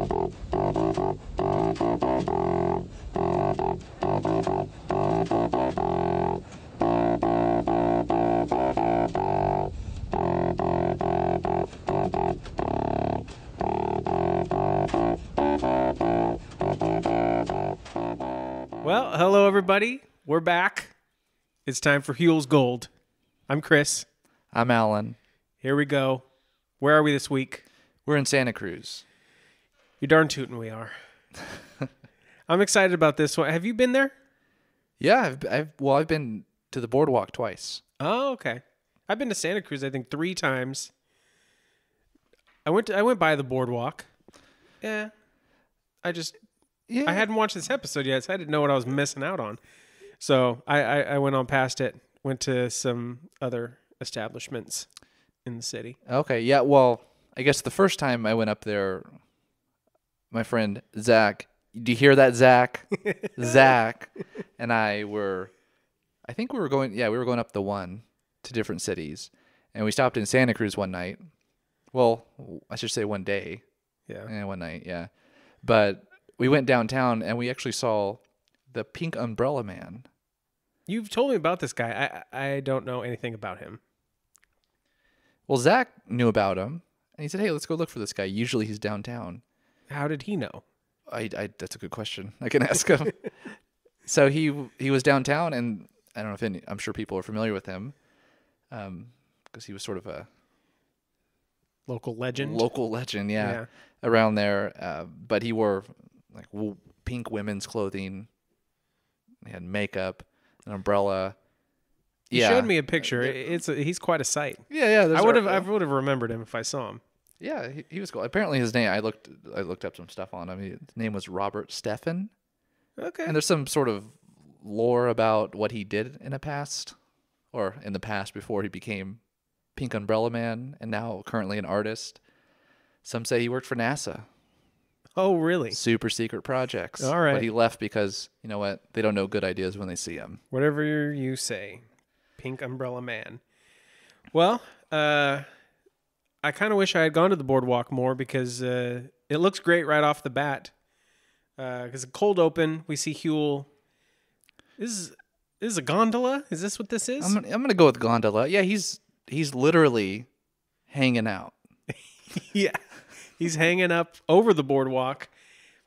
Well, hello everybody. We're back. It's time for Huell's Gold. I'm Chris. I'm Allan. Here we go. Where are we this week? We're in Santa Cruz. You're darn tootin' we are. I'm excited about this one. Have you been there? Yeah, I've been to the Boardwalk twice. Oh, okay. I've been to Santa Cruz, I think 3 times. I went by the Boardwalk. Yeah. I hadn't watched this episode yet, so I didn't know what I was missing out on. So I went on past it, went to some other establishments in the city. Okay, yeah, well, I guess the first time I went up there, my friend Zach, do you hear that, Zach? Zach and I think we were going up the one to different cities, and we stopped in Santa Cruz one night. Well, I should say one day. Yeah. One night, yeah. But we went downtown, and we actually saw the Pink Umbrella Man. You've told me about this guy. I don't know anything about him. Well, Zach knew about him, and he said, hey, let's go look for this guy. Usually he's downtown. How did he know? That's a good question. I can ask him. So he was downtown, and I don't know if I'm sure people are familiar with him, because he was sort of a local legend. Yeah, around there. But he wore like pink women's clothing. He had makeup, an umbrella. He showed me a picture. He's quite a sight. Yeah. I would have remembered him if I saw him. Yeah, he was cool. Apparently his name, I looked up some stuff on him. His name was Robert Steffen. Okay. And there's some sort of lore about what he did in the past before he became Pink Umbrella Man and now currently an artist. Some say he worked for NASA. Oh, really? Super secret projects. All right. But he left because, you know what, they don't know good ideas when they see them. Whatever you say. Pink Umbrella Man. Well, I kind of wish I had gone to the Boardwalk more because it looks great right off the bat. Because cold open, we see Huell. This is a gondola? Is this what this is? I'm gonna go with gondola. Yeah, he's literally hanging out. Yeah, he's hanging up over the boardwalk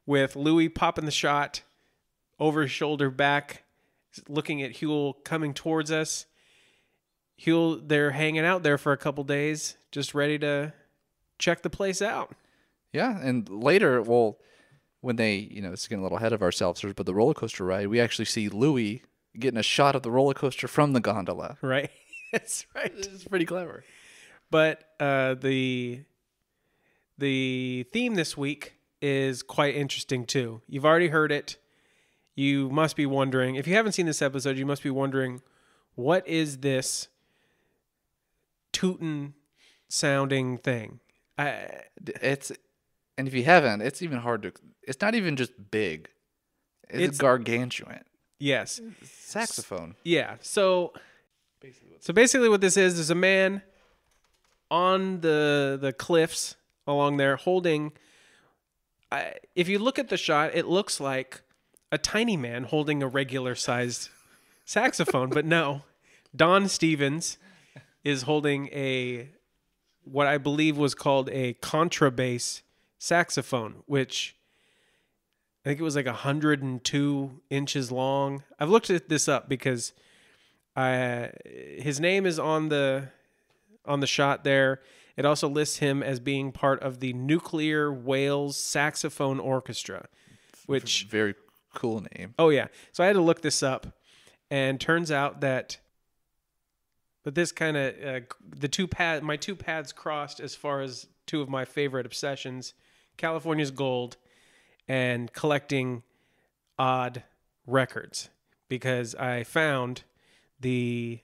with Louie popping the shot over his shoulder back, looking at Huell coming towards us. Huell, they're hanging out there for a couple days, just ready to check the place out. Yeah, and later, well, when they, it's getting a little ahead of ourselves, but the roller coaster ride, we actually see Louie getting a shot of the roller coaster from the gondola. Right. That's right. It's pretty clever. But the theme this week is quite interesting too. You've already heard it. You must be wondering, if you haven't seen this episode, you must be wondering, what is this tootin' sounding thing? And if you haven't, it's even hard to. It's not even just big. It's gargantuan. Yes. Saxophone. Yeah. So basically what this is a man on the cliffs along there holding. If you look at the shot, it looks like a tiny man holding a regular sized saxophone, but no. Don Stevens is holding what I believe was called a contrabass saxophone, which I think it was like 102 inches long. I've looked this up because his name is on the shot there. It also lists him as being part of the Nuclear Whales Saxophone Orchestra, which very cool name. Oh yeah. So I had to look this up, and turns out that this kind of my two paths crossed as far as two of my favorite obsessions. California's Gold and collecting odd records, because I found the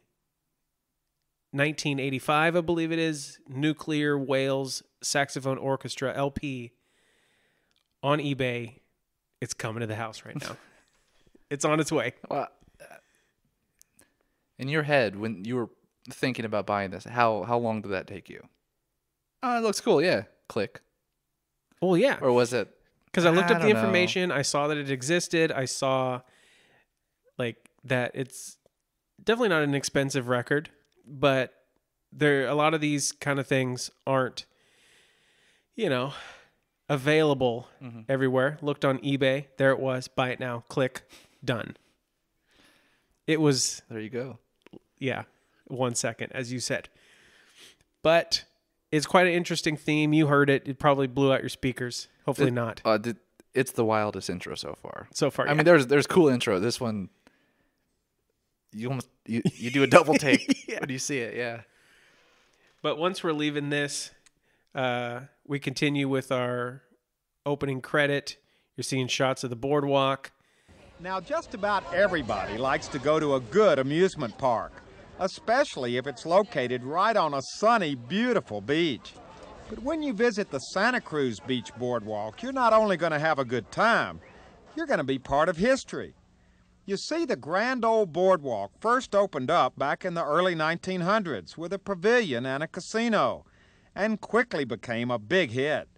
1985, I believe it is, Nuclear Whales Saxophone Orchestra LP on eBay. It's coming to the house right now. It's on its way. Well, in your head, when you were thinking about buying this, how long did that take you? Oh, it looks cool. Yeah. Click. Well, yeah. Or was it? Because I looked up the don't know. information. I saw that it existed. I saw like that it's definitely not an expensive record, but a lot of these kind of things aren't, available everywhere. Looked on eBay. There it was. Buy it now. Click. Done. It was, There you go. 1 second, as you said. But it's quite an interesting theme. You heard it. It probably blew out your speakers. Hopefully not. It's the wildest intro so far. So far, I mean, there's cool intro. This one, you almost you do a double take when you see it. Yeah. But once we're leaving this, we continue with our opening credit. You're seeing shots of the boardwalk. Now, just about everybody likes to go to a good amusement park, especially if it's located right on a sunny, beautiful beach. But when you visit the Santa Cruz Beach Boardwalk, you're not only going to have a good time, you're going to be part of history. You see, the grand old boardwalk first opened up back in the early 1900s with a pavilion and a casino, and quickly became a big hit.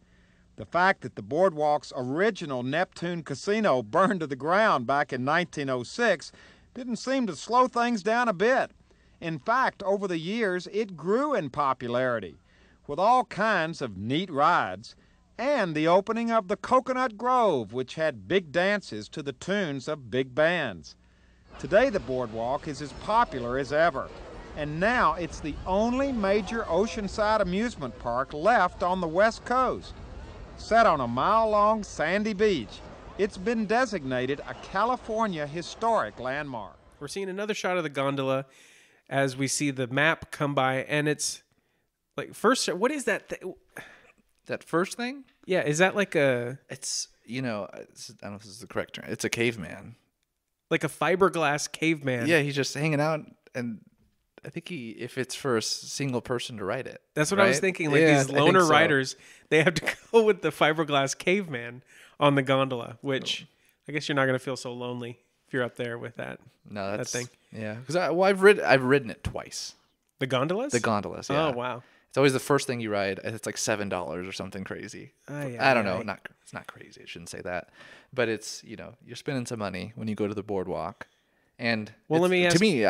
The fact that the boardwalk's original Neptune casino burned to the ground back in 1906 didn't seem to slow things down a bit. In fact, over the years, it grew in popularity, with all kinds of neat rides, and the opening of the Coconut Grove, which had big dances to the tunes of big bands. Today, the boardwalk is as popular as ever, and now it's the only major oceanside amusement park left on the West Coast. Set on a mile-long sandy beach, it's been designated a California historic landmark. We're seeing another shot of the gondola as we see the map come by, and it's like what is that? That first thing? Yeah, is that like It's, I don't know if this is the correct term. It's a caveman. like a fiberglass caveman? Yeah, he's just hanging out, and I think if it's for a single person to ride it. That's what I was thinking. Like these loner riders, they have to go with the fiberglass caveman on the gondola, which I guess you're not going to feel so lonely if you're up there with that. No, that thing. Yeah, because I've ridden it twice. The gondolas? The gondolas. Yeah. Oh wow. It's always the first thing you ride. It's like $7 or something crazy. I don't know. It's not crazy. I shouldn't say that, but it's you're spending some money when you go to the boardwalk, and let me ask. To me,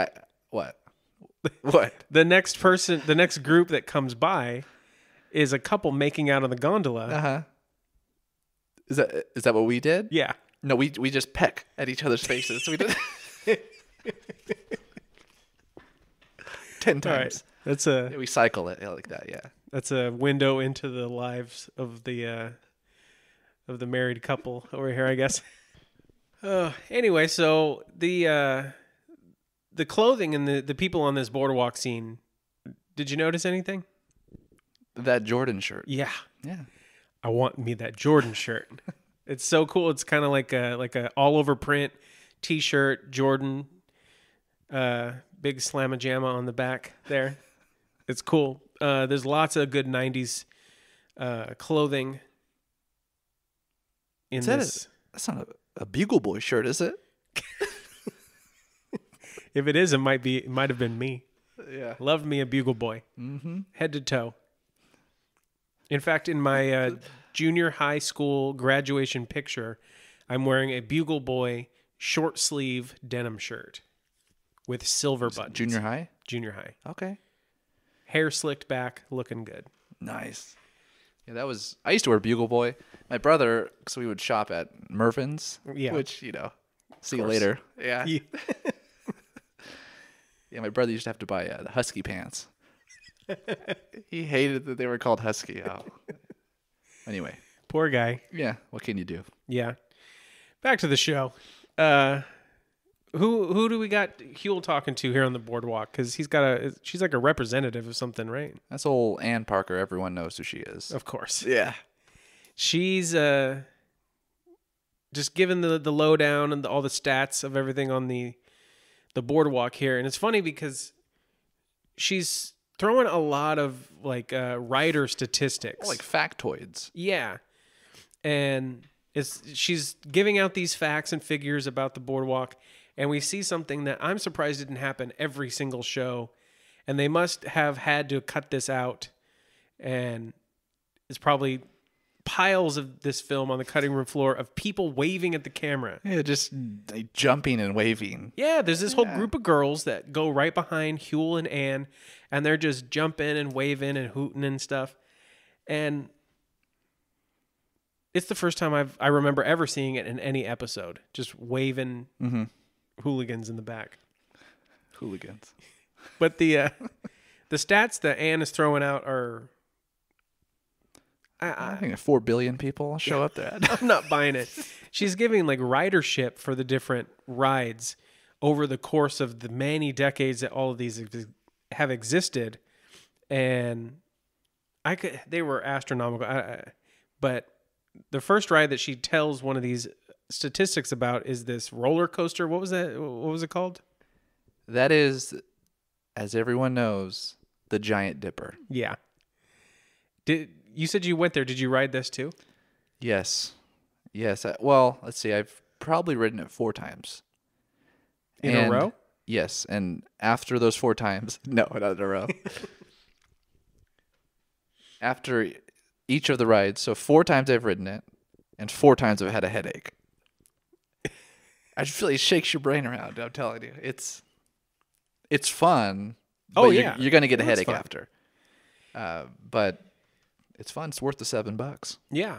what? What? The next group that comes by is a couple making out on the gondola. Uh-huh. Is that what we did? Yeah. No, we just peck at each other's faces. We did 10 times. Right. We cycle it like that, yeah. That's a window into the lives of the married couple over here, I guess. Anyway, so the clothing and the people on this boardwalk scene, did you notice anything? That Jordan shirt. Yeah. Yeah. I want me that Jordan shirt. It's so cool. It's kind of like a all over print t-shirt, Jordan, big slamma jamma on the back there. It's cool. There's lots of good 90s clothing in this. That's not a Bugle Boy shirt, is it? If it is, it might have been me. Yeah. Loved me a Bugle Boy. Mm-hmm. Head to toe. In fact, in my junior high school graduation picture, I'm wearing a Bugle Boy short sleeve denim shirt with silver buttons. Junior high? Junior high. Okay. Hair slicked back, looking good. Nice. Yeah, I used to wear Bugle Boy. My brother, because we would shop at Mervin's, which, see you later. Yeah. Yeah, my brother used to have to buy the Husky pants. He hated that they were called Husky. Oh. Anyway. Poor guy. Yeah, what can you do? Yeah. Back to the show. Who do we got Huell talking to here on the boardwalk? Because she's like a representative of something, right? That's old Ann Parker. Everyone knows who she is. Of course. Yeah. She's just giving the lowdown and all the stats of everything on the boardwalk here. And it's funny because she's throwing a lot of like rider statistics. Like factoids. Yeah. And she's giving out these facts and figures about the boardwalk. And we see something that I'm surprised didn't happen every single show. And they must have had to cut this out. And it's probably piles of this film on the cutting room floor of people waving at the camera. Yeah, just jumping and waving. Yeah, there's this whole group of girls that go right behind Huell and Ann, and they're just jumping and waving and hooting and stuff. And it's the first time I remember ever seeing it in any episode, just waving hooligans in the back. Hooligans. But the stats that Ann is throwing out are... I think 4 billion people show up there. I'm not buying it. She's giving like ridership for the different rides over the course of the many decades that all of these have existed, and they were astronomical. But the first ride that she tells one of these statistics about is this roller coaster. What was that? What was it called? That is, as everyone knows, the Giant Dipper. Yeah. You said you went there. Did you ride this too? Yes. Well, let's see. I've probably ridden it 4 times. In a row? Yes. And after those 4 times, no, not in a row. After each of the rides, so 4 times I've ridden it, and 4 times I've had a headache. I just feel like it shakes your brain around. I'm telling you, it's fun. Oh, but yeah. you're gonna get a That's headache fun. after. But it's fun. It's worth the $7. Yeah.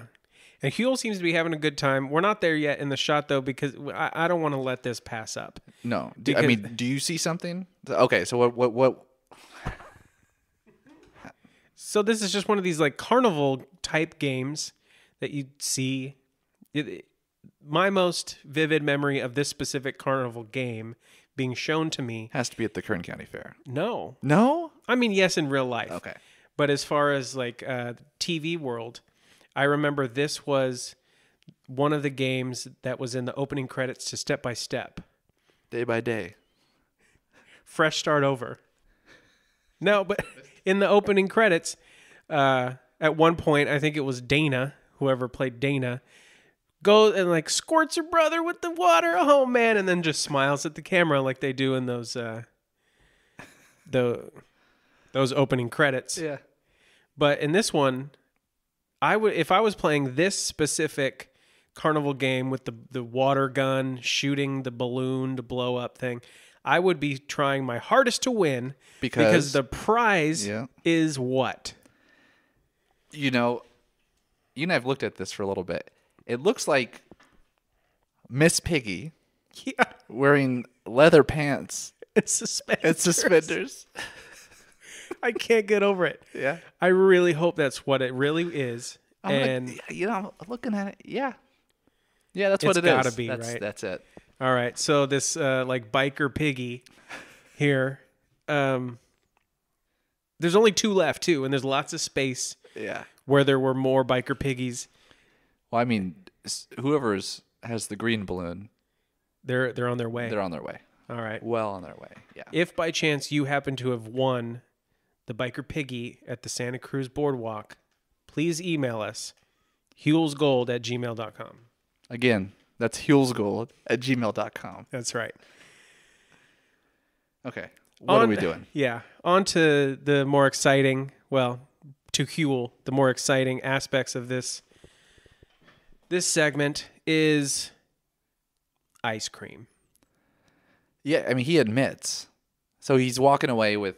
And Huell seems to be having a good time. We're not there yet in the shot, though, because I don't want to let this pass up. No, Because- do you see something? Okay, so what? So this is just one of these like carnival type games that you see. My most vivid memory of this specific carnival game being shown to me. Has to be at the Kern County Fair. No. No? I mean, yes, in real life. Okay. But as far as like TV world, I remember this was one of the games that was in the opening credits to Step by Step. Day by day. Fresh start over. No, but in the opening credits, at one point, I think it was Dana, whoever played Dana, goes and like squirts her brother with the water. Oh man, and then just smiles at the camera like they do in those opening credits. Yeah. But in this one, if I was playing this specific carnival game with the water gun shooting the balloon to blow up thing, I would be trying my hardest to win because the prize is what? You and I've looked at this for a little bit. It looks like Miss Piggy wearing leather pants and suspenders. and suspenders. I can't get over it. Yeah. I really hope that's what it really is. I'm looking at it. Yeah. Yeah, that's what it is. It's gotta be, right? That's it. All right. So this like biker piggy here, there's only 2 left too, and there's lots of space. Yeah. Where there were more biker piggies. Well, I mean, whoever has the green balloon, they're on their way. they're on their way. All right. Well on their way. Yeah. If by chance you happen to have won the biker piggy at the Santa Cruz Boardwalk, please email us huellsgold@gmail.com. Again, that's huellsgold@gmail.com. That's right. Okay. What are we doing? Yeah. On to the more exciting, to Huell, the more exciting aspects of this segment is ice cream. Yeah, I mean, he admits. So he's walking away with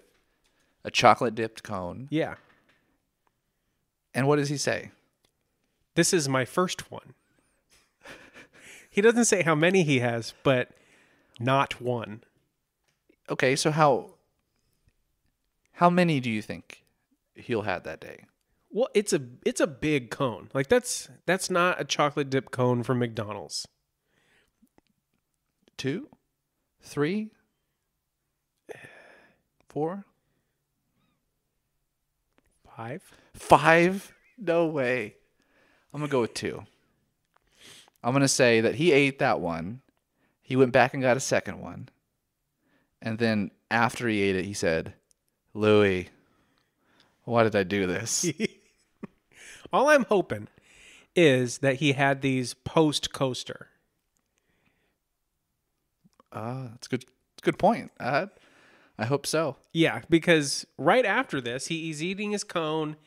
a chocolate dipped cone. Yeah. And what does he say? This is my first one. He doesn't say how many he has, but not one. Okay, so how many do you think he'll have that day? Well, it's a big cone. Like that's not a chocolate dip cone from McDonald's. 2? 3? 4? 5? 5? No way. I'm going to go with 2. I'm going to say that he ate that one. He went back and got a second one. And then after he ate it, he said, Louie, why did I do this? All I'm hoping is that he had these post-coaster. That's a good point. I hope so. Yeah, because right after this, he's eating his cone.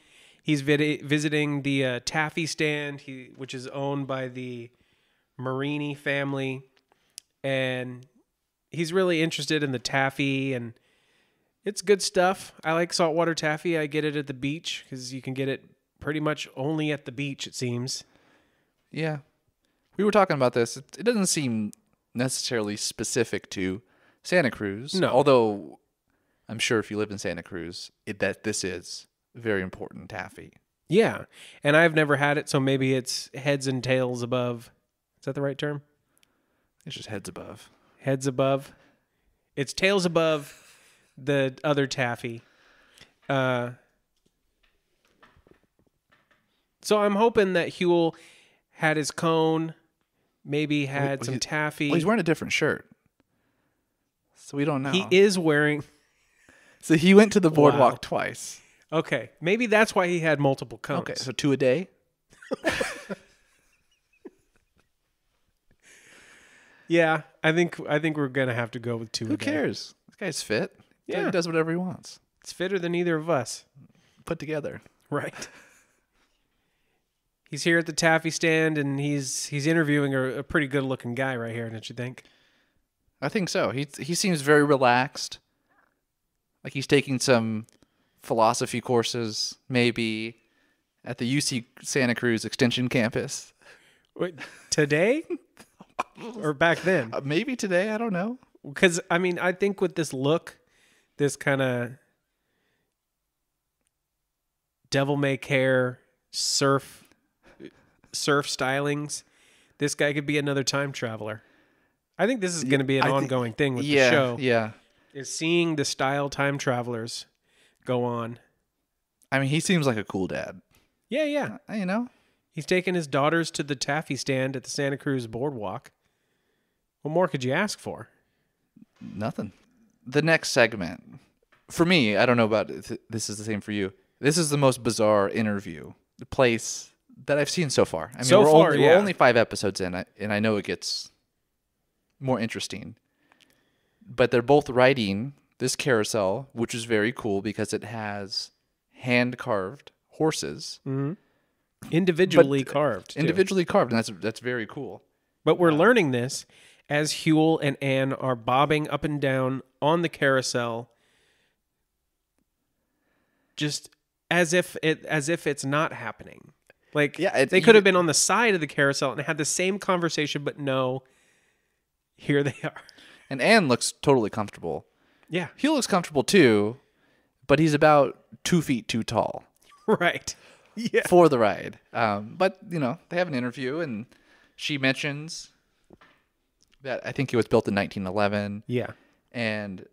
He's visiting the taffy stand, which is owned by the Marini family, and he's really interested in the taffy, and it's good stuff. I like saltwater taffy. I get it at the beach because you can get it pretty much only at the beach, it seems. Yeah. We were talking about this. It doesn't seem necessarily specific to Santa Cruz. No. Although I'm sure if you live in Santa Cruz, that this is very important taffy. Yeah. And I've never had it, so maybe it's heads and tails above. Is that the right term? It's just heads above. Heads above. It's tails above the other taffy. So I'm hoping that Huell had his cone, maybe had some taffy. Well, he's wearing a different shirt. So we don't know. He is wearing... So he went to the boardwalk twice. Okay. Maybe that's why he had multiple cones. Okay, so 2 a day? Yeah, I think we're going to have to go with 2 a day. Who cares? This guy's fit. Yeah. He does whatever he wants. It's fitter than either of us. Put together. Right. He's here at the taffy stand, and he's interviewing a pretty good-looking guy right here, don't you think? I think so. He seems very relaxed. Like he's taking some philosophy courses, maybe, at the UC Santa Cruz Extension Campus. Wait, today? Or back then? Maybe today. I don't know. Because, I mean, I think with this look, this kind of devil-may-care surf stylings, this guy could be another time traveler. I think this is going to be an ongoing thing with the show. Yeah. Is seeing the style time travelers go on. I mean, he seems like a cool dad. Yeah, yeah. You know? He's taking his daughters to the taffy stand at the Santa Cruz Boardwalk. What more could you ask for? Nothing. The next segment, for me, I don't know about this is the same for you. This is the most bizarre interview, the place that I've seen so far. I mean, we're only 5 episodes in, and I know it gets more interesting. But they're both riding this carousel, which is very cool because it has hand-carved horses. Mm-hmm. Individually carved. Too. Individually carved, and that's very cool. But we're learning this as Huell and Ann are bobbing up and down on the carousel, just as if it's not happening. Like they could have been on the side of the carousel and had the same conversation, but no, here they are. And Ann looks totally comfortable. Yeah. Huell looks comfortable too, but he's about 2 feet too tall. Right. Yeah. For the ride. But, you know, they have an interview, and she mentions that I think it was built in 1911. Yeah. And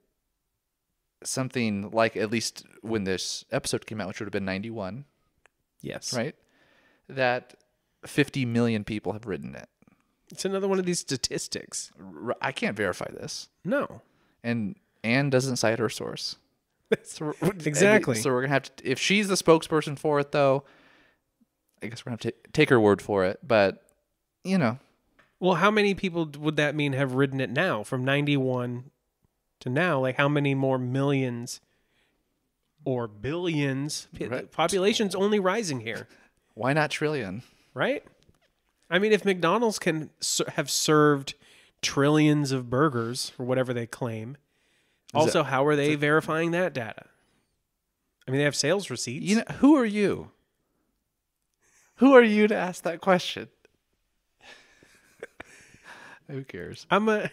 something like, at least when this episode came out, which would have been 91. Yes. Right? That 50 million people have ridden it. It's another one of these statistics. I can't verify this. No. And Ann doesn't cite her source. Exactly. So we're going to have to, if she's the spokesperson for it, though, I guess we're going to have to take her word for it. But, you know. Well, how many people would that mean have ridden it now from 91 to now? Like, how many more millions or billions? Right. Population's only rising here. Why not trillion? Right? I mean, if McDonald's can have served trillions of burgers or whatever they claim, also, how are they verifying that data? I mean, they have sales receipts. You know, who are you? Who are you to ask that question? Who cares? You're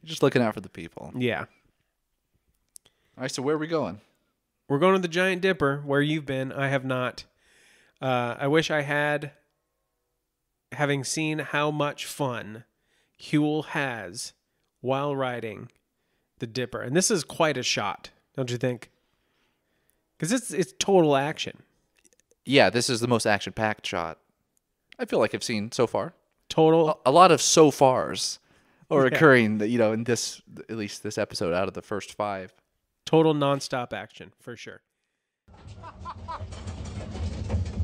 just looking out for the people. Yeah. All right, so where are we going? We're going to the Giant Dipper, where you've been. I have not. I wish I had, having seen how much fun Huell has while riding the Dipper. And this is quite a shot, don't you think? Because it's total action. Yeah, this is the most action-packed shot I feel like I've seen so far. Total. A lot of so fars are occurring, you know, in this, at least this episode out of the first 5. Total nonstop action, for sure.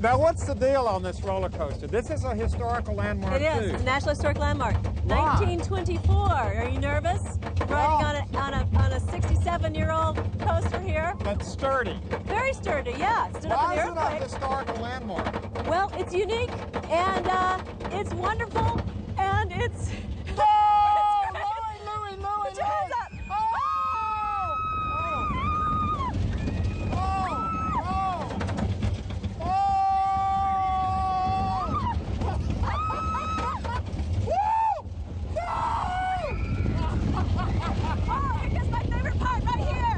Now, what's the deal on this roller coaster? This is a historical landmark, It is. too. It's a National Historic Landmark. Why? 1924. Are you nervous? Riding on a 67-year-old coaster here? here. That's sturdy. Very sturdy, yeah. Stood up Why in is the it a earthquake. historical landmark? Well, it's unique, and it's wonderful, and it's... Oh, it's great. Louie, Put your hands up. Oh, here comes my favorite part right here.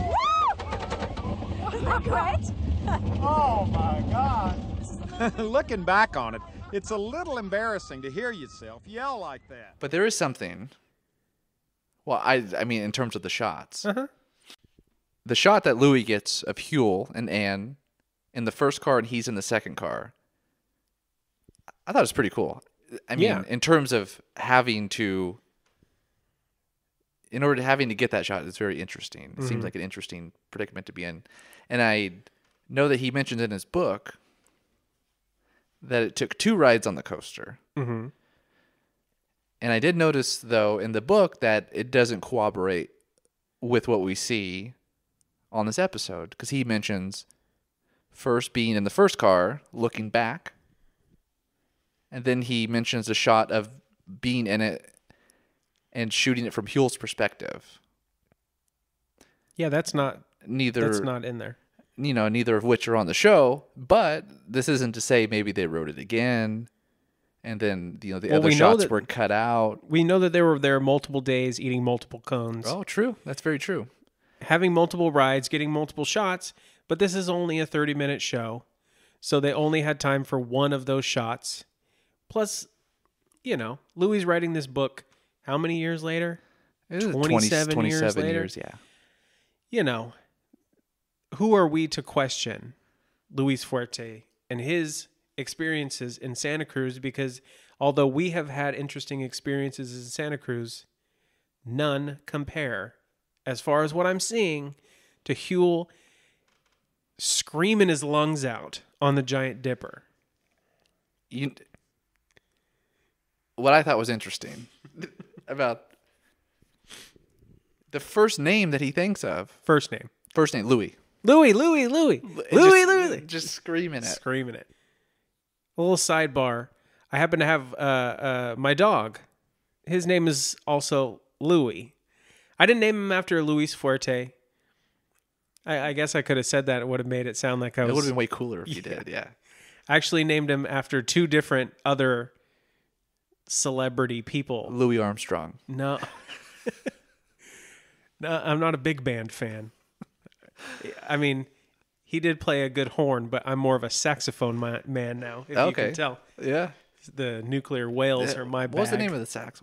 Woo! Isn't that great? Oh my God. Looking back on it, it's a little embarrassing to hear yourself yell like that. But there is something. Well, I mean, in terms of the shots. Uh-huh. The shot that Louie gets of Huell and Anne in the first car and he's in the second car, I thought it was pretty cool. I mean, Yeah. in terms of having to get that shot, it's very interesting. It seems like an interesting predicament to be in. And I know that he mentions in his book that it took 2 rides on the coaster. Mm-hmm. And I did notice, though, in the book that it doesn't corroborate with what we see on this episode, because he mentions first being in the first car, looking back, and then he mentions a shot of being in it and shooting it from Huell's perspective. Yeah, that's not in there. Neither of which are on the show, but this isn't to say maybe they wrote it again, and then the other shots were cut out. We know that they were there multiple days eating multiple cones. Oh, true. That's very true. Having multiple rides, getting multiple shots, but this is only a 30-minute show, so they only had time for one of those shots. Plus, Louie's writing this book how many years later? 27 years later? Yeah. Who are we to question Luis Fuerte and his experiences in Santa Cruz? Because although we have had interesting experiences in Santa Cruz, none compare, as far as what I'm seeing, to Huell screaming his lungs out on the Giant Dipper. What I thought was interesting about the first name that he thinks of. First name, Louie. Louie. Just screaming it. Screaming it. A little sidebar. I happen to have my dog. His name is also Louie. I didn't name him after Luis Fuerte. I guess I could have said that. It would have made it sound like I was... It would have been way cooler if you did, yeah. I actually named him after 2 different other celebrity people. Louis Armstrong. No. No, I'm not a big band fan. I mean, he did play a good horn, but I'm more of a saxophone man now, if you can tell. Yeah. The nuclear whales are my bag. What was the name of the sax?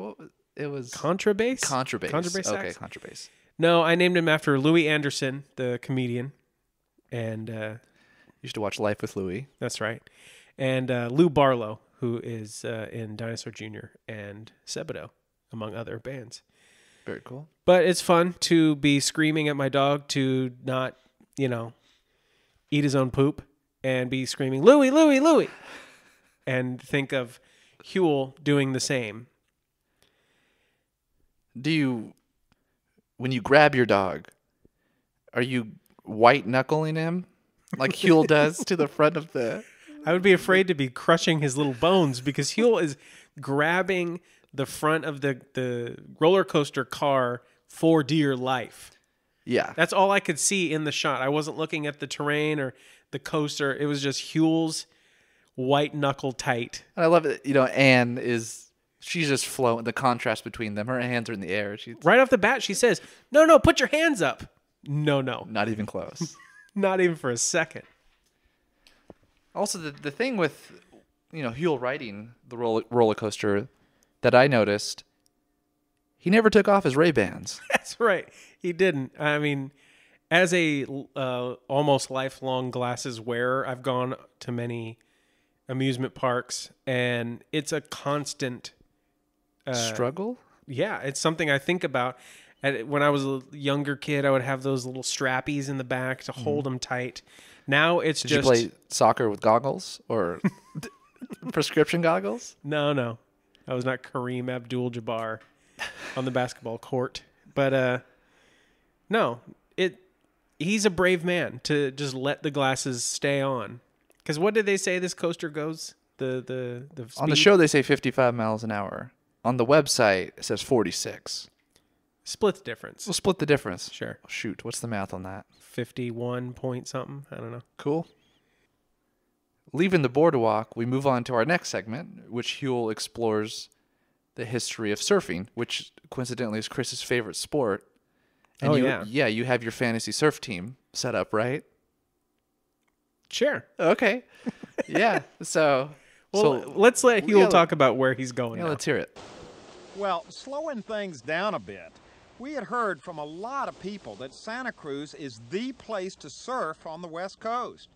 It was contrabass? Contrabass. Contrabass sax? Okay, contrabass. No, I named him after Louie Anderson, the comedian. And you used to watch Life with Louie. That's right. And Lou Barlow, who is in Dinosaur Jr. and Sebado, among other bands. Very cool. But it's fun to be screaming at my dog to not, eat his own poop and be screaming, Louie, Louie, Louie. And think of Huell doing the same. When you grab your dog, are you white knuckling him like Huell does to the front of the... I would be afraid to be crushing his little bones because Huell is grabbing the front of the roller coaster car for dear life. Yeah. That's all I could see in the shot. I wasn't looking at the terrain or the coaster. It was just Huell's white knuckle tight. And I love it. Anne she's just flowing. The contrast between them. Her hands are in the air. Right off the bat, she says, no, put your hands up. No. Not even close. Not even for a second. Also, the thing with, Huell riding the roller coaster that I noticed, he never took off his Ray-Bans. That's right. He didn't. I mean, as a almost lifelong glasses wearer, I've gone to many amusement parks, and it's a constant struggle. Yeah, it's something I think about. When I was a younger kid, I would have those little strappies in the back to hold them tight. Now it's Did you play soccer with goggles or prescription goggles? No. I was not Kareem Abdul-Jabbar on the basketball court. But no, he's a brave man to just let the glasses stay on. Because what did they say this coaster goes? The speed? On the show, they say 55 miles an hour. On the website, it says 46. Split the difference. We'll split the difference. Sure. Shoot, what's the math on that? 51 point something. I don't know. Cool. Leaving the boardwalk, we move on to our next segment, which Huell explores the history of surfing, which coincidentally is Chris's favorite sport. And you have your fantasy surf team set up, right? Sure. Okay. Yeah. So, let's let Huell talk about where he's going. Yeah, now. let's hear it. Well, slowing things down a bit, we had heard from a lot of people that Santa Cruz is the place to surf on the West Coast.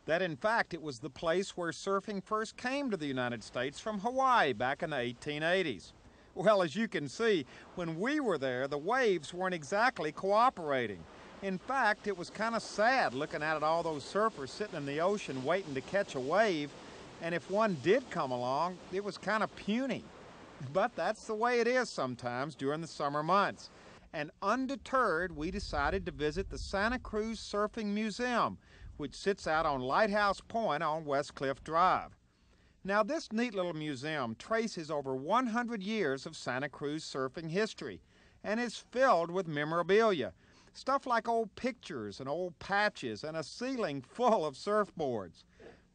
That, in fact, it was the place where surfing first came to the United States from Hawaii back in the 1880s. Well, as you can see, when we were there, the waves weren't exactly cooperating. In fact, it was kind of sad looking out at all those surfers sitting in the ocean waiting to catch a wave, and if one did come along, it was kind of puny. But that's the way it is sometimes during the summer months. And undeterred, we decided to visit the Santa Cruz Surfing Museum, which sits out on Lighthouse Point on West Cliff Drive. Now, this neat little museum traces over 100 years of Santa Cruz surfing history and is filled with memorabilia, stuff like old pictures and old patches and a ceiling full of surfboards.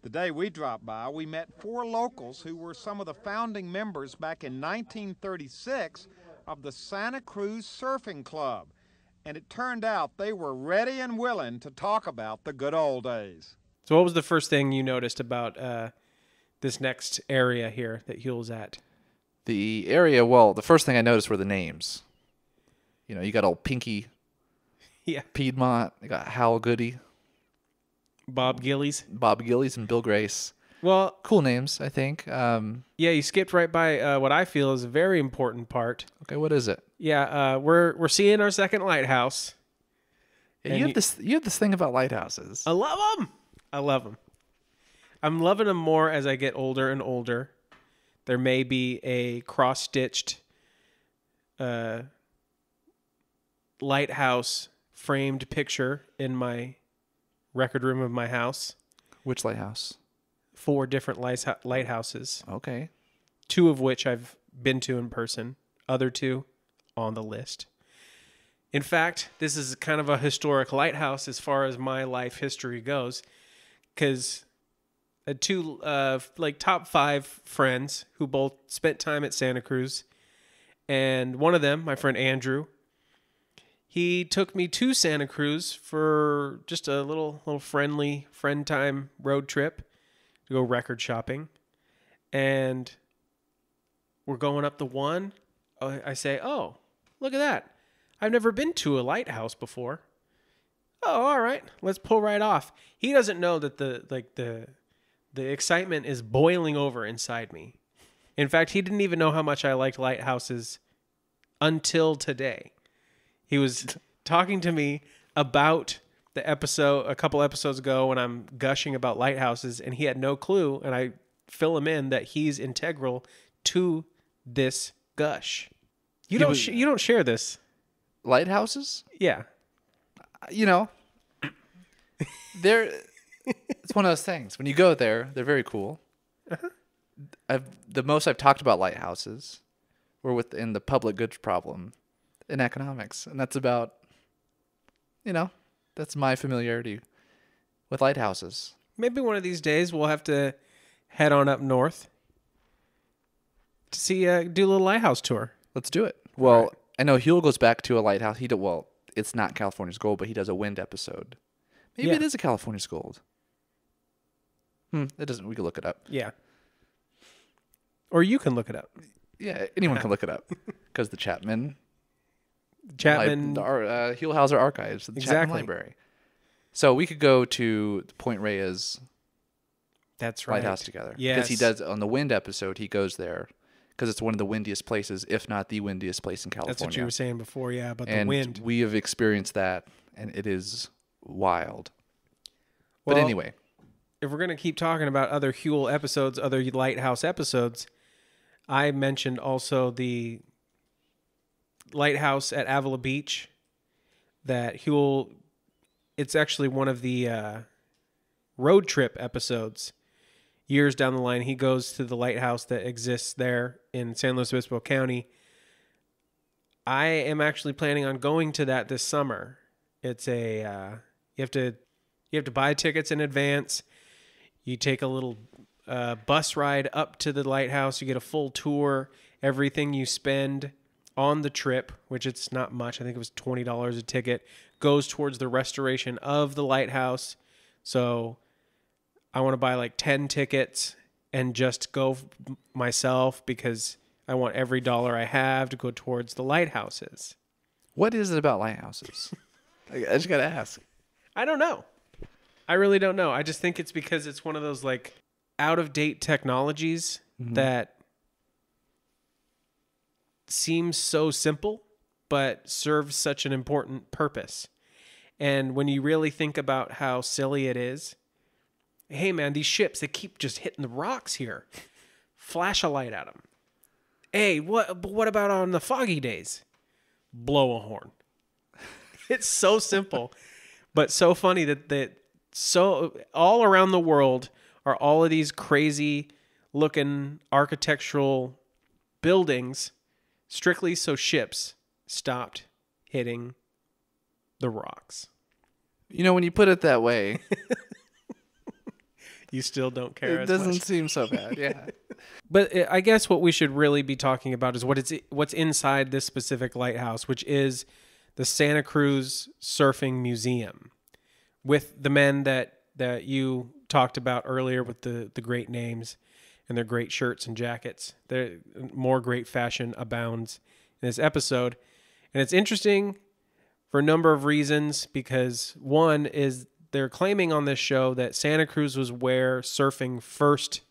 The day we dropped by, we met 4 locals who were some of the founding members back in 1936 of the Santa Cruz Surfing Club, and it turned out they were ready and willing to talk about the good old days. So what was the first thing you noticed about this next area here that Huell's at? The area, well, the first thing I noticed were the names. You know, you got old Pinky, Yeah. Piedmont, you got Hal Goody, Bob Gillies. and Bill Grace. Well, Cool names, I think. yeah, you skipped right by what I feel is a very important part. Okay, what is it? Yeah, we're seeing our second lighthouse. Yeah, you have this thing about lighthouses. I love them. I'm loving them more as I get older and older. There may be a cross-stitched lighthouse framed picture in my record room of my house. Which lighthouse? 4 different lighthouses. Okay. 2 of which I've been to in person. Other 2 on the list. In fact, this is kind of a historic lighthouse as far as my life history goes, because 2 top 5 friends who both spent time at Santa Cruz, and one of them, my friend Andrew, he took me to Santa Cruz for just a little friendly friend time road trip to go record shopping, and we're going up the one. I say, "Oh, look at that! I've never been to a lighthouse before." Oh, all right, let's pull right off. He doesn't know that the excitement is boiling over inside me. In fact, he didn't even know how much I liked lighthouses until today. He was talking to me about the episode a couple episodes ago when I'm gushing about lighthouses, and he had no clue, and I fill him in that he's integral to this gush. You don't share this. Lighthouses? Yeah. You know, it's one of those things. When you go there, they're very cool. Uh-huh. The most I've talked about lighthouses were within the public goods problem in economics. And that's about, that's my familiarity with lighthouses. Maybe one of these days we'll have to head on up north to see, do a little lighthouse tour. Let's do it. Well, right. I know Huell goes back to a lighthouse. It's not California's Gold, but he does a wind episode. Maybe it is a California's Gold. It doesn't. We can look it up. Yeah. Or you can look it up. Yeah, anyone can look it up because the Chapman, Huell Hauser Archives, the Chapman Library. So we could go to Point Reyes. That's right. Lighthouse together. Yes. Because he does on the wind episode. He goes there because it's one of the windiest places, if not the windiest place in California. That's what you were saying before, yeah, about the and wind. We have experienced that, and it is wild. Well, but anyway, if we're going to keep talking about other Huell episodes, other lighthouse episodes, I mentioned also the lighthouse at Avila Beach that Huell it's actually one of the road trip episodes. Years down the line, he goes to the lighthouse that exists there in San Luis Obispo County. I am actually planning on going to that this summer. It's a you have to buy tickets in advance. You take a little bus ride up to the lighthouse. You get a full tour. Everything you spend on the trip, which it's not much, I think it was $20 a ticket, goes towards the restoration of the lighthouse. So I want to buy like 10 tickets and just go myself because I want every dollar I have to go towards the lighthouses. What is it about lighthouses? I just got to ask. I don't know. I really don't know. I just think it's because it's one of those like out-of-date technologies that seems so simple but serves such an important purpose. And when you really think about how silly it is, hey man, these ships, they keep just hitting the rocks here. Flash a light at them. Hey, what about on the foggy days? Blow a horn. It's so simple, but so funny that so all around the world are all of these crazy looking architectural buildings strictly so ships stopped hitting the rocks. You know, when you put it that way, you still don't care. It doesn't seem so bad. Yeah. But I guess what we should really be talking about is what's inside this specific lighthouse, which is the Santa Cruz Surfing Museum, with the men that you talked about earlier with the great names and their great shirts and jackets. More great fashion abounds in this episode. And it's interesting for a number of reasons, because one is they're claiming on this show that Santa Cruz was where surfing first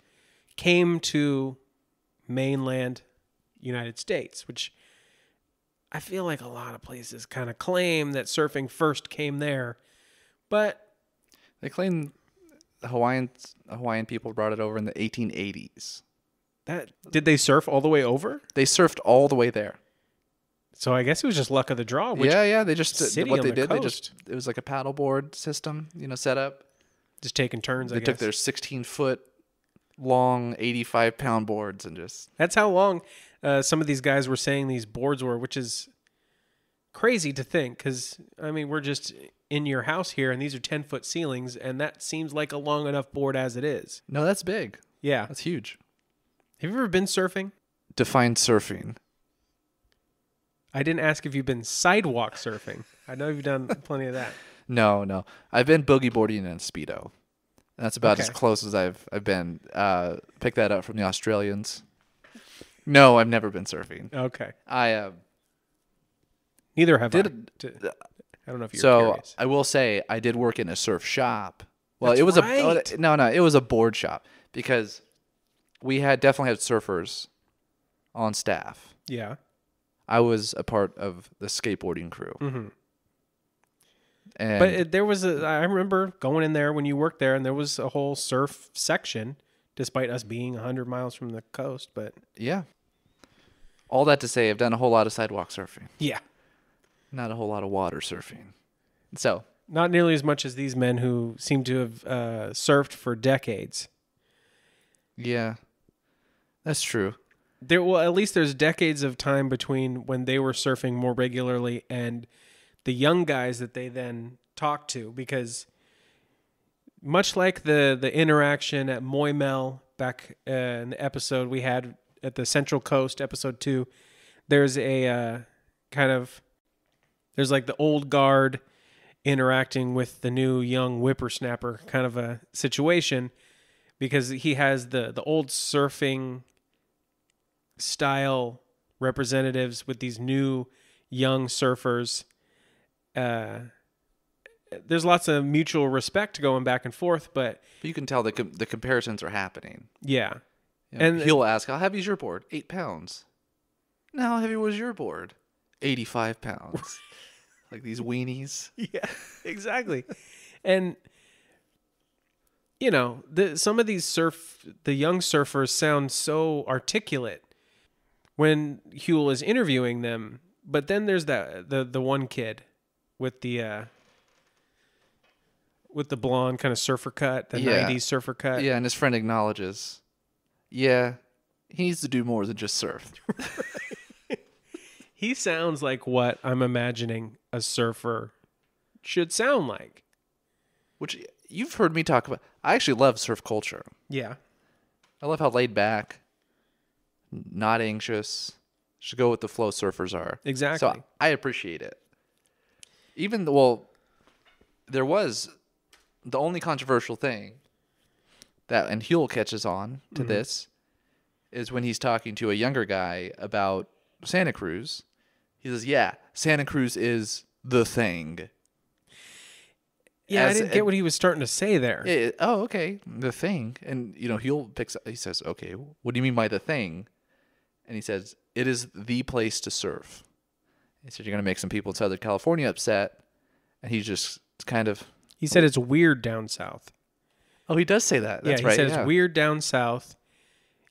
came to mainland United States, which I feel like a lot of places kind of claim that surfing first came there, but they claim the Hawaiian people brought it over in the 1880s. Did they surf all the way over? They surfed all the way there. So I guess it was just luck of the draw. Yeah. They just what they did. Coast. It was like a paddleboard system, set up. Just taking turns. They took their 16-foot long, 85-pound boards and just. That's how long some of these guys were saying these boards were, which is crazy to think. Because I mean, we're just in your house here, and these are 10-foot ceilings, and that seems like a long enough board as it is. No, that's big. Yeah, that's huge. Have you ever been surfing? Define surfing. I didn't ask if you've been sidewalk surfing. I know you've done plenty of that. No. I've been boogie boarding in Speedo. And that's about as close as I've been. Pick that up from the Australians. No, I've never been surfing. Okay. Neither have I. I don't know if you're curious. I will say I did work in a surf shop. Well, That's it was right. it was a board shop because we definitely had surfers on staff. Yeah. I was a part of the skateboarding crew. Mm-hmm. And there was I remember going in there when you worked there, and there was a whole surf section, despite us being 100 miles from the coast. But yeah. All that to say, I've done a whole lot of sidewalk surfing. Yeah. Not a whole lot of water surfing. So. Not nearly as much as these men who seem to have surfed for decades. Yeah. That's true. At least there's decades of time between when they were surfing more regularly and the young guys that they then talked to, because much like the interaction at Moimel back in the episode we had at the Central Coast, episode 2, there's a there's like the old guard interacting with the new young whippersnapper kind of a situation, because he has the old surfing style representatives with these new young surfers. There's lots of mutual respect going back and forth, but you can tell the comparisons are happening. Yeah. And he'll ask, how heavy is your board? 8 pounds. No, how heavy was your board? 85 pounds. Like these weenies. Yeah, exactly. And some of these the young surfers sound so articulate when Huell is interviewing them, but then there's the one kid with the with the blonde kind of surfer cut, the Yeah. 90s surfer cut. Yeah, and his friend acknowledges, yeah, he needs to do more than just surf. He sounds like what I'm imagining a surfer should sound like. Which you've heard me talk about. I actually love surf culture. Yeah. I love how laid back, not anxious, just go with the flow surfers are. Exactly. So I appreciate it. There was the only controversial thing that, and Huell catches on to this, is when he's talking to a younger guy about Santa Cruz. He says, yeah, Santa Cruz is the thing. Yeah, I didn't get what he was starting to say there. Oh, okay, the thing. And, Huell picks up, he says, okay, what do you mean by the thing? And he says, it is the place to surf. He said, you're going to make some people in Southern California upset. And he just kind of... He said it's weird down south. Oh, he does say that. That's he right. said it's weird down south.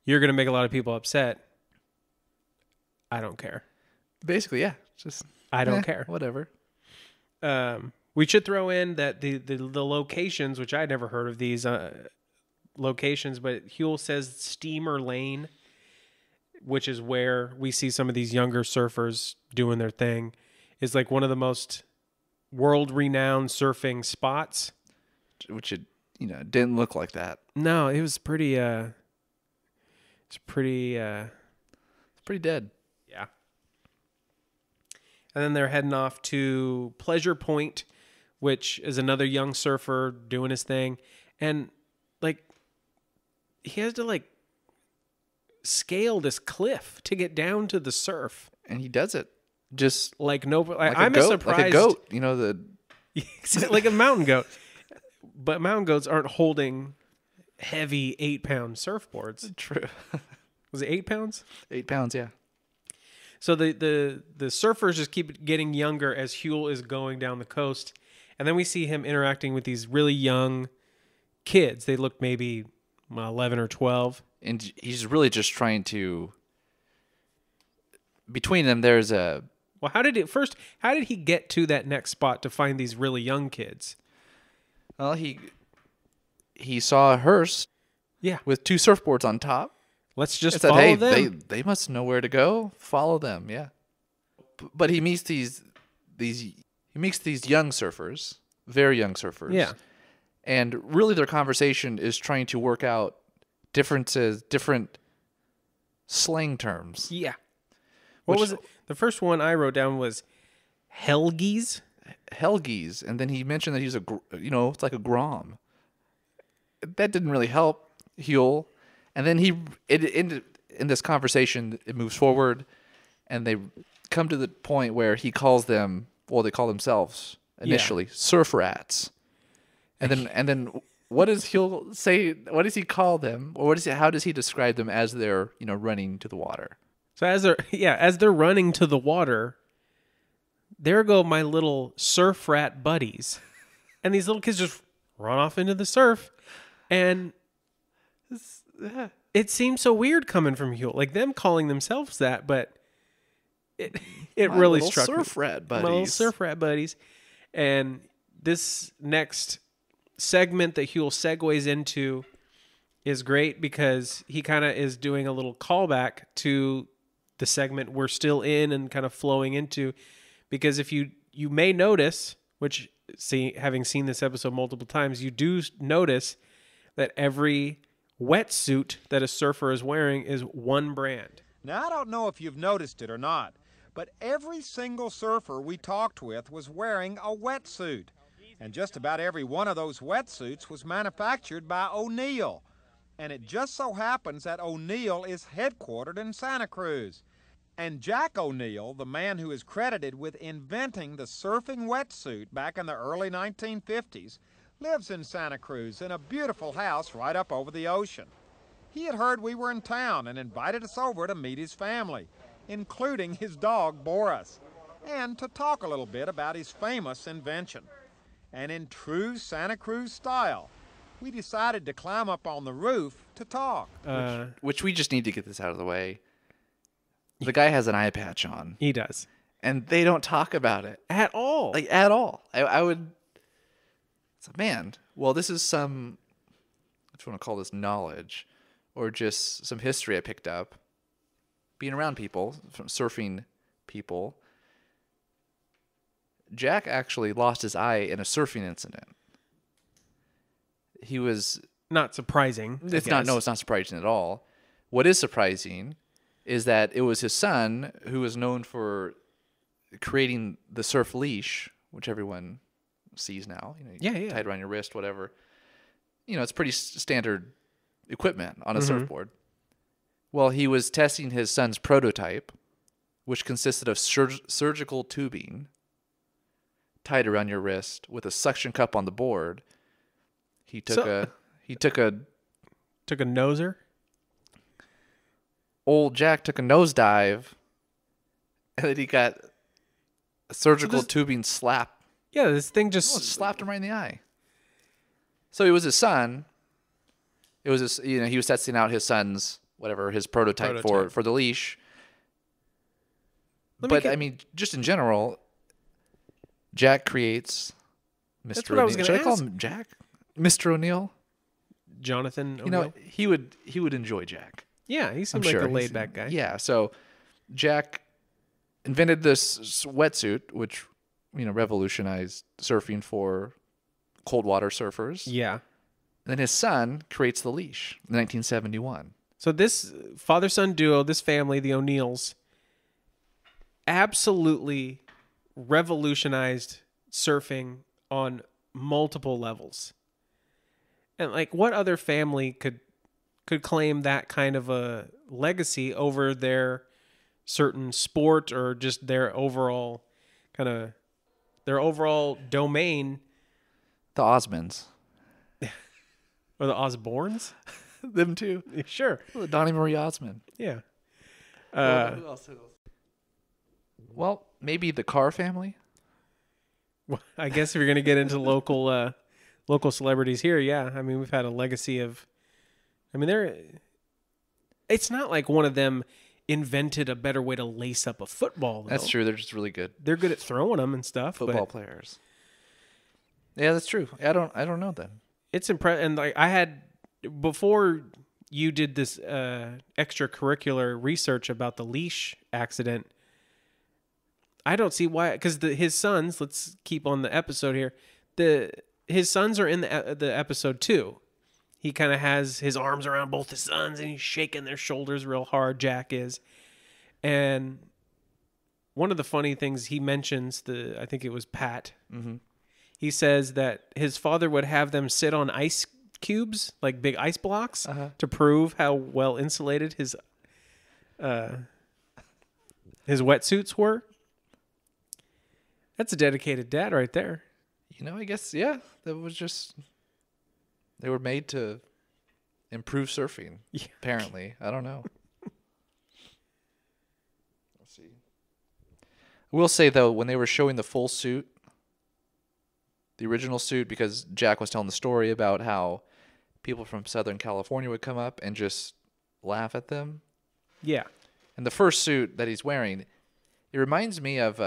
You're going to make a lot of people upset. I don't care. Basically, yeah. Just I don't care. Whatever. We should throw in that the locations, which I'd never heard of these locations, but Huell says Steamer Lane, which is where we see some of these younger surfers doing their thing, is like one of the most world-renowned surfing spots. Which it, didn't look like that. No, it was pretty. It's pretty. It's pretty dead. Yeah. And then they're heading off to Pleasure Point, which is another young surfer doing his thing. And, he has to, scale this cliff to get down to the surf. And he does it. Just I'm Like surprised. a goat. Like a mountain goat. But mountain goats aren't holding heavy 8-pound surfboards. True. Was it 8 pounds? 8 pounds, yeah. So the surfers just keep getting younger as Huell is going down the coast. And then we see him interacting with these really young kids. They look maybe 11 or 12. And he's really just trying to... Between them, there's a... Well, how did he get to that next spot to find these really young kids? Well, he saw a hearse with 2 surfboards on top. Let's just said, follow hey, them. They must know where to go. Follow them, yeah. But he meets these young surfers, very young surfers. Yeah. And really their conversation is trying to work out different slang terms. Yeah. What was it? The first one I wrote down was Helgies. Helgies, and then he mentioned that he's it's like a grom. That didn't really help Huell. And then in this conversation, it moves forward, and they come to the point where he calls them, they call themselves initially surf rats. And then what does Huell say? What does he call them, or how does he describe them as they're running to the water? So as they're running to the water, there go my little surf rat buddies. And these little kids just run off into the surf. And it seems so weird coming from Huell. Like them calling themselves that, but it really struck me. Surf rat buddies. My little surf rat buddies. And this next segment that Huell segues into is great because he kind of is doing a little callback to the segment we're still in and kind of flowing into. Because if you may notice, having seen this episode multiple times, you do notice that every wetsuit that a surfer is wearing is one brand. Now, I don't know if you've noticed it or not, but every single surfer we talked with was wearing a wetsuit. And just about every one of those wetsuits was manufactured by O'Neill. And it just so happens that O'Neill is headquartered in Santa Cruz. And Jack O'Neill, the man who is credited with inventing the surfing wetsuit back in the early 1950s, lives in Santa Cruz in a beautiful house right up over the ocean. He had heard we were in town and invited us over to meet his family, including his dog Boris, and to talk a little bit about his famous invention. And in true Santa Cruz style, we decided to climb up on the roof to talk. Which we just need to get this out of the way. The guy has an eye patch on. He does. And they don't talk about it. At all. Like, at all. I would... So, man, well, this is some, if you want to call this knowledge, or just some history I picked up, being around people, from surfing people. Jack actually lost his eye in a surfing incident. He was... Not surprising. It's not surprising at all. What is surprising is that it was his son who was known for creating the surf leash, which everyone sees now. You tie it around your wrist, whatever. It's pretty standard equipment on a surfboard. Well, he was testing his son's prototype, which consisted of surgical tubing tied around your wrist with a suction cup on the board. He took a noser. Old Jack took a nosedive, and then he got a surgical tubing slap. Yeah, this thing just slapped him right in the eye. So it was his son. It was he was testing out his son's his prototype. For the leash. I mean, just in general, Jack creates Mr. O'Neill. Should I call him Jack? Mr. O'Neill? Jonathan O'Neill? He would enjoy Jack. Yeah, he seemed like a laid-back guy. Yeah, so Jack invented this wetsuit, which, revolutionized surfing for cold water surfers. Yeah. And then his son creates the leash in 1971. So this father-son duo, this family, the O'Neills, absolutely revolutionized surfing on multiple levels. And what other family could claim that kind of a legacy over their certain sport or just their overall domain? The Osmonds. Or the Osborns? Them too. Sure. Donnie Marie Osmond. Yeah. Who else? Well, maybe the Carr family. Well, I guess if you're going to get into local celebrities here, yeah. I mean, we've had a legacy of... I mean, it's not like one of them invented a better way to lace up a football, though. That's true. They're just really good. They're good at throwing them and stuff. Football players. Yeah, that's true. I don't know then. It's impressive. And I had... Before you did this extracurricular research about the leash accident, I don't see why, because his sons, let's keep on the episode here, his sons are in the episode too. He kind of has his arms around both his sons and he's shaking their shoulders real hard, Jack is. And one of the funny things he mentions, I think it was Pat, he says that his father would have them sit on ice cubes, like big ice blocks, to prove how well insulated his wetsuits were. That's a dedicated dad right there. I guess, yeah, that was just, they were made to improve surfing, apparently. I don't know. Let's see. I will say, though, when they were showing the full suit, the original suit, because Jack was telling the story about how people from Southern California would come up and just laugh at them. Yeah. And the first suit that he's wearing, it reminds me of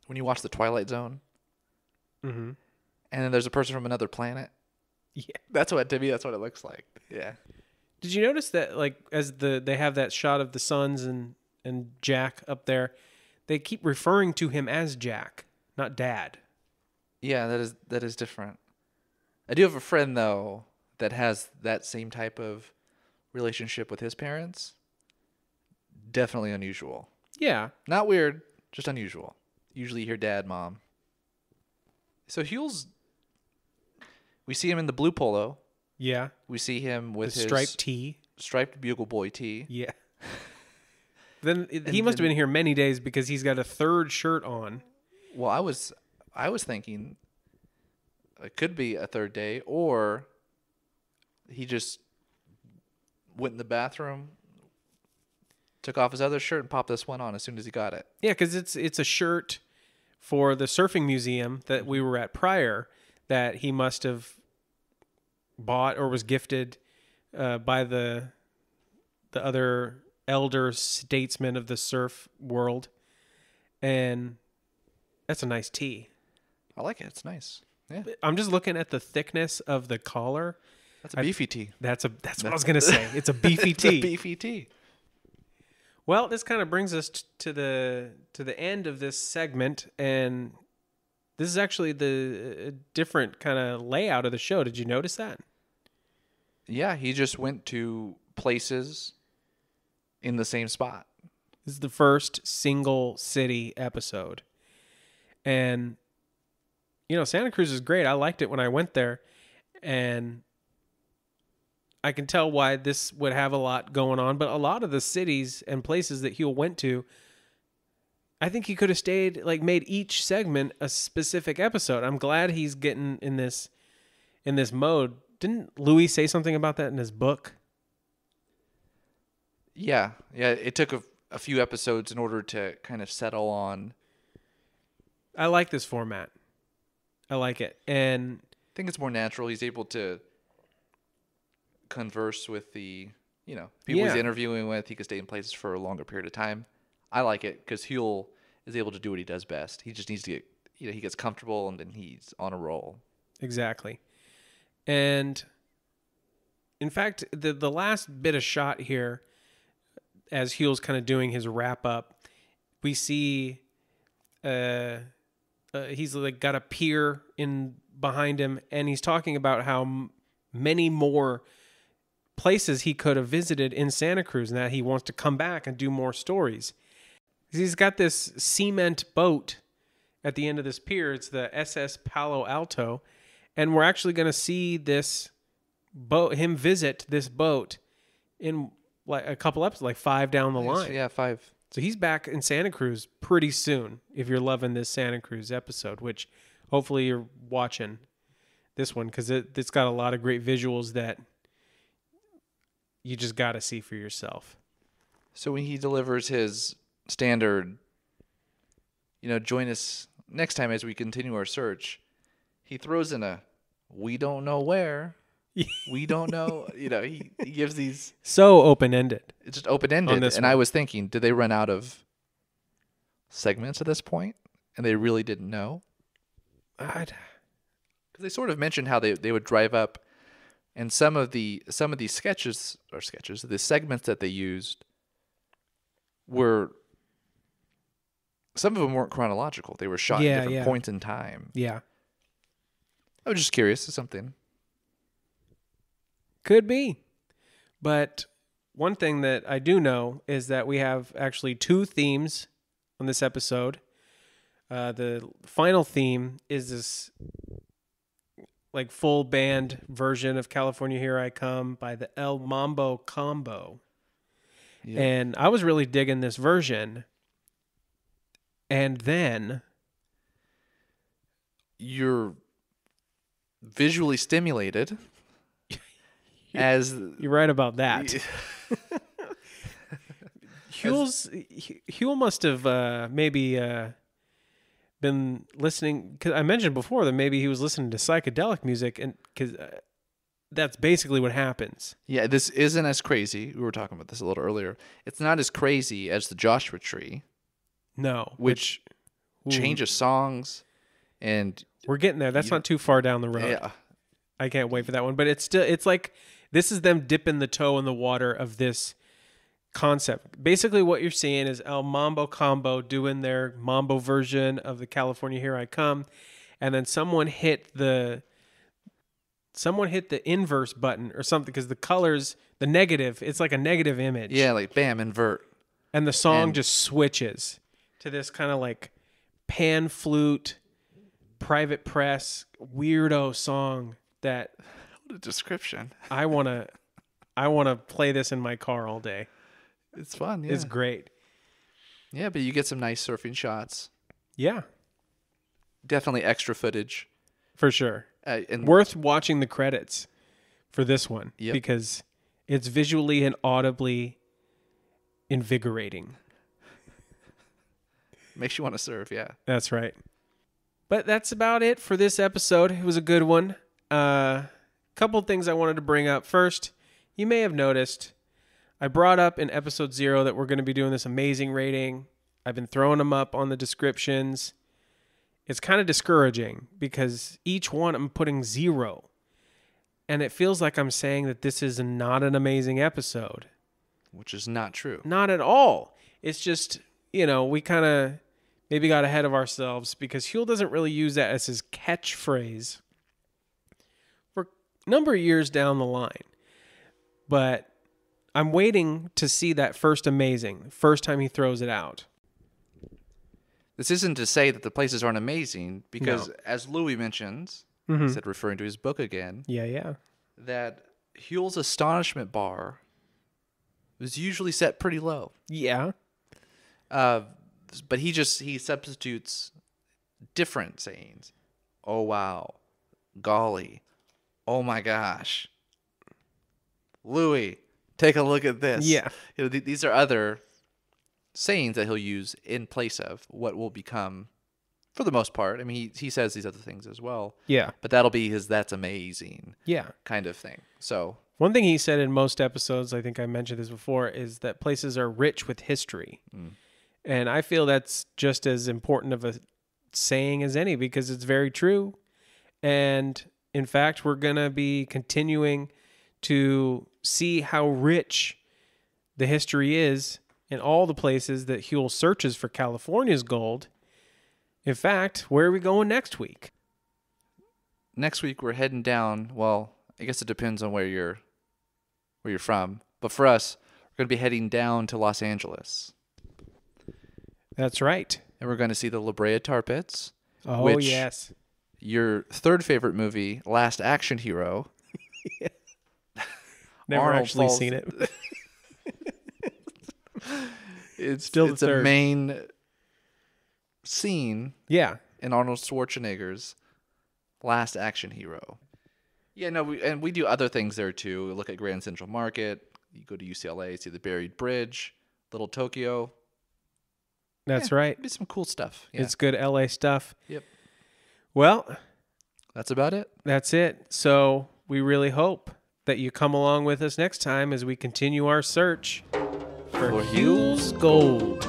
when you watch The Twilight Zone. Mm-hmm. And then there's a person from another planet. Yeah. To me, that's what it looks like. Yeah. Did you notice that, as they have that shot of the sons and Jack up there, they keep referring to him as Jack, not Dad. Yeah, that is different. I do have a friend, though, that has that same type of relationship with his parents. Definitely unusual. Yeah. Not weird, just unusual. Usually you hear dad, mom. So Huell's, we see him in the blue polo. Yeah. We see him with his striped tee. Striped Bugle Boy tee. Yeah. Then he must have been here many days because he's got a third shirt on. Well, I was thinking it could be a third day, or he just went in the bathroom, took off his other shirt, and popped this one on as soon as he got it. Yeah, because it's a shirt for the surfing museum that we were at prior that he must have bought or was gifted by the other elder statesmen of the surf world. And that's a nice tee. I like it. It's nice. Yeah. I'm just looking at the thickness of the collar. That's a beefy tee. That's what I was gonna say. It's a beefy It's a tee. beefy tee. Well, this kind of brings us to the end of this segment, and this is actually the different kind of layout of the show. Did you notice that? Yeah, he just went to places in the same spot. This is the first single city episode. And, Santa Cruz is great. I liked it when I went there. And I can tell why this would have a lot going on. But a lot of the cities and places that Huell went to, I think he could have stayed, made each segment a specific episode. I'm glad he's getting in this mode. Didn't Louie say something about that in his book? Yeah. It took a few episodes in order to kind of settle on. I like this format. I like it. And I think it's more natural. He's able to converse with the, people he's interviewing with. He can stay in places for a longer period of time. I like it because Huell is able to do what he does best. He just needs to get, he gets comfortable and then he's on a roll. Exactly. And in fact, the last bit of shot here, as Huell's kind of doing his wrap up, we see he's got a pier in behind him, and he's talking about how many more places he could have visited in Santa Cruz, and that he wants to come back and do more stories. He's got this cement boat at the end of this pier. It's the SS Palo Alto, and we're actually going to see this boat, him visit this boat in a couple episodes, 5 down the line. Yeah, 5. So he's back in Santa Cruz pretty soon, if you're loving this Santa Cruz episode, which hopefully you're watching this one, because it's got a lot of great visuals that you just got to see for yourself. So when he delivers his standard, join us next time as we continue our search, he throws in a, we don't know where. We don't know. He gives these. So open-ended. It's just open-ended. And I was thinking, did they run out of segments at this point? And they really didn't know? Because they sort of mentioned how they would drive up, and some of these sketches, the segments that they used were, some of them weren't chronological. They were shot at different points in time. Yeah. I was just curious. It's something. Could be. But one thing that I do know is that we have actually 2 themes on this episode. The final theme is this full band version of California Here I Come by the El Mambo Combo. Yeah. And I was really digging this version. And then you're visually stimulated. You're right about that. Huell must have maybe been listening, because I mentioned before that maybe he was listening to psychedelic music, and because that's basically what happens. Yeah, this isn't as crazy. We were talking about this a little earlier. It's not as crazy as the Joshua Tree. No, which changes songs, and we're getting there. That's not too far down the road. Yeah, I can't wait for that one. But it's like, this is them dipping the toe in the water of this concept. Basically what you're seeing is El Mambo Combo doing their mambo version of the California Here I Come, and then someone hit the inverse button or something, because the colors, the negative, it's like a negative image. Yeah, like bam, invert. And the song just switches to this kind of like pan flute, private press, weirdo song that, what a description. I want to play this in my car all day. It's fun. Yeah. It's great. Yeah, but you get some nice surfing shots. Yeah. Definitely extra footage. For sure. And worth watching the credits for this one. Yep. Because it's visually and audibly invigorating. Makes you want to surf, yeah. That's right. But that's about it for this episode. It was a good one. Couple things I wanted to bring up. First, you may have noticed I brought up in episode 0 that we're going to be doing this amazing rating. I've been throwing them up on the descriptions. it's kind of discouraging because each one I'm putting 0. And it feels like I'm saying that this is not an amazing episode. Which is not true. Not at all. It's just, we kind of maybe got ahead of ourselves because Huell doesn't really use that as his catchphrase for a number of years down the line. But I'm waiting to see that first time he throws it out. This isn't to say that the places aren't amazing, because as Louie mentions, he said, referring to his book again, that Huell's astonishment bar was usually set pretty low. Yeah. But he substitutes different sayings. Oh, wow. Golly. Oh, my gosh. Louie, take a look at this. Yeah. These are other sayings that he'll use in place of what will become, for the most part. I mean, he says these other things as well. Yeah. But that'll be his "that's amazing" kind of thing. So one thing he said in most episodes, I think I mentioned this before, is that places are rich with history. And I feel that's just as important of a saying as any, because it's very true. And in fact, we're going to be continuing to see how rich the history is in all the places that Huell searches for California's gold. In fact, where are we going next week? Next week we're heading down. Well, I guess it depends on where you're from. But for us, we're going to be heading down to Los Angeles. That's right. And we're going to see the La Brea Tar Pits. Oh, which yes. Your third favorite movie, Last Action Hero. Never Arnold actually falls- seen it. It's Still the it's a third. main scene Yeah. in Arnold Schwarzenegger's Last Action Hero. Yeah, no, we do other things there too. We look at Grand Central Market. You go to UCLA, see the Buried Bridge, Little Tokyo. That's right. Be some cool stuff. Yeah. It's good LA stuff. Yep. Well, That's about it. that's it. So we really hope that you come along with us next time as we continue our search for Huell's Gold.